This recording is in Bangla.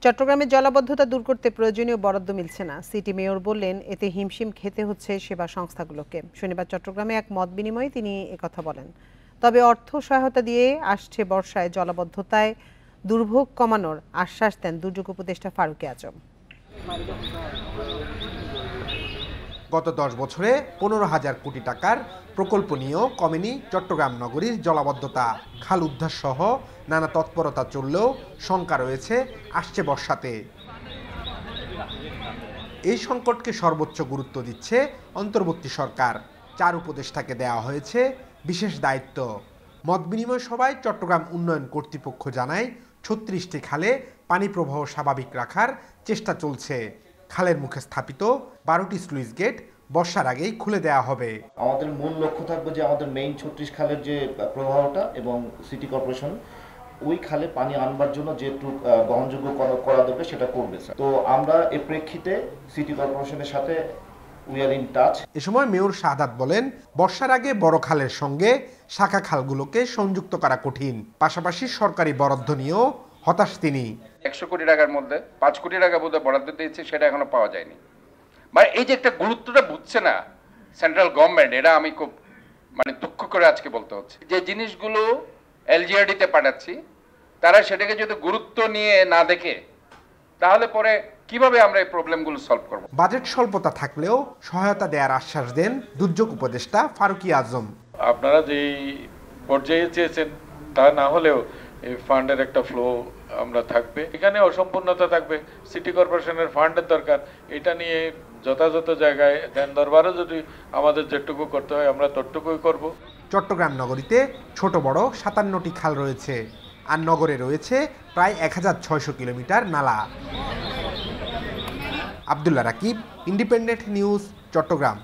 চট্টগ্রামের জলাবদ্ধতা দূর করতে প্রয়োজনীয় বরাদ্দ মিলছে না। সিটি মেয়র বললেন, এতে হিমশিম খেতে হচ্ছে সেবা সংস্থাগুলোকে। শনিবার চট্টগ্রামে এক মত বিনিময়ে তিনি একথা বলেন। তবে অর্থ সহায়তা দিয়ে আসছে বর্ষায় জলাবদ্ধতায় দুর্ভোগ কমানোর আশ্বাস দেন দুর্যোগ উপদেষ্টা ফারুকী আজম। গত 10 বছরে 15,000 কোটি টাকার প্রকল্প নিয়েও কমেনি চট্টগ্রাম নগরীর জলাবদ্ধতা। খাল উদ্ধার সহ নানা তৎপরতা চললেও শঙ্কা রয়েছে আসছে বর্ষাতে। এই সংকটকে সর্বোচ্চ গুরুত্ব দিচ্ছে অন্তর্বর্তী সরকার। 4 উপদেষ্টাকে দেওয়া হয়েছে বিশেষ দায়িত্ব। মত বিনিময় সভায় চট্টগ্রাম উন্নয়ন কর্তৃপক্ষ জানায় 36টি খালে পানি প্রবাহ স্বাভাবিক রাখার চেষ্টা চলছে। খালের মুখে স্থাপিত 12টি স্লুইস গেট বর্ষার আগেই খুলে দেওয়া হবে। আমাদের মূল লক্ষ্য থাকবে যে আমাদের মেইন 36 খালের যে প্রবাহটা এবং সিটি কর্পোরেশন ওই খালে পানি আনবার জন্য যেটুকু বহনযোগ্য করা দরকার সেটা করবে। তো আমরা এর প্রেক্ষিতে সিটি কর্পোরেশনের সাথে উই আর ইন টাচ। এ সময় মেয়র শাহাদাত বলেন, বর্ষার আগে বড় খালের সঙ্গে শাখা খালগুলোকে সংযুক্ত করা কঠিন। পাশাপাশি সরকারি বরাদ্দ নিয়েও হতাশ তিনি। 100 কোটি টাকার মধ্যে 5 কোটি টাকা বোধহয় বরাদ্দ দিয়েছে, সেটা এখনো পাওয়া যায়নি। মানে এই যে একটা গুরুত্বটা বুঝছে না সেন্ট্রাল গভর্নমেন্ট, এটা আমি খুব দুঃখ করে আজকে বলতে হচ্ছে। যে জিনিসগুলো এলজিআরডিতে পাঠাচ্ছি তারা সেটাকে যদি গুরুত্ব নিয়ে না দেখে তাহলে পরে কিভাবে আমরা এই প্রবলেমগুলো সলভ করব। বাজেট স্বল্পতা থাকলেও সহায়তা দেওয়ার আশ্বাস দেন দুর্যোগ উপদেষ্টা ফারুকী আজম। আপনারা যেই পর্যায়ে চেয়েছেন তা না হলেও এই ফান্ডের একটা ফ্লো আমরা থাকবে। এখানে অসম্পূর্ণতা থাকবে, সিটি কর্পোরেশনের ফান্ডের দরকার। এটা নিয়ে যথাযথ জায়গায় দেন দরবারও যদি আমাদের যেটুকু করতে হয় আমরা ততটুকুই করব। চট্টগ্রাম নগরীতে ছোট বড় 57টি খাল রয়েছে, আর নগরে রয়েছে প্রায় 1600 কিলোমিটার নালা। Abdullah Rakib, independent news, Chittagong.